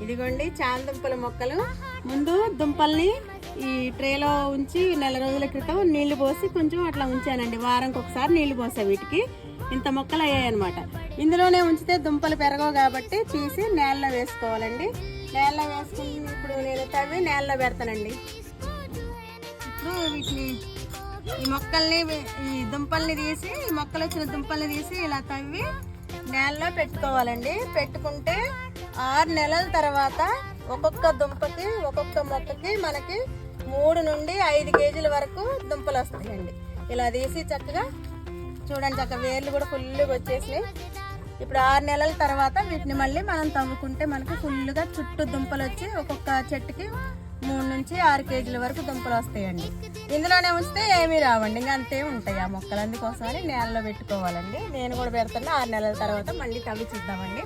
ఇదిగోండి చామదుంపల మొక్కలు. ముందు దుంపల్ని ఈ ట్రేలో ఉంచి నెల రోజుల క్రితం నీళ్లు పోసి కొంచెం అట్లా ఉంచానండి. వారంకి ఒకసారి నీళ్లు పోసా. వీటికి ఇంత మొక్కలు అయ్యాయి అనమాట. ఇందులోనే ఉంచితే దుంపలు పెరగవు కాబట్టి తీసి నేలలో వేసుకోవాలండి. నేలలో వేసుకుని ఇప్పుడు నేను తవ్వి నేలలో పెడతానండి. ఇప్పుడు వీటిని ఈ మొక్కల్ని ఈ దుంపల్ని తీసి ఈ మొక్కలు వచ్చిన దుంపల్ని తీసి ఇలా తవ్వి నేలలో పెట్టుకోవాలండి. పెట్టుకుంటే 6 నెలల తర్వాత ఒక్కొక్క దుంపకి ఒక్కొక్క మొక్కకి మనకి 3 నుండి 5 కేజీల వరకు దుంపలు వస్తాయండి. ఇలా తీసి చక్కగా చూడండి, చక్కగా వేర్లు కూడా ఫుల్గా వచ్చేసినాయి. ఇప్పుడు 6 నెలల తర్వాత వీటిని మళ్ళీ మనం తవ్వుకుంటే మనకు ఫుల్గా చుట్టూ దుంపలు వచ్చి ఒక్కొక్క చెట్టుకి 3 నుంచి 6 కేజీల వరకు దుంపలు వస్తాయండి. ఇందులోనే ఉంచితే ఏమీ రావండి, ఇంకా అంతే ఉంటాయి ఆ మొక్కలు. అందుకోసమని నేలలో పెట్టుకోవాలండి. నేను కూడా పెడతాను. 6 నెలల తర్వాత మళ్ళీ తవ్వి చూద్దామండి.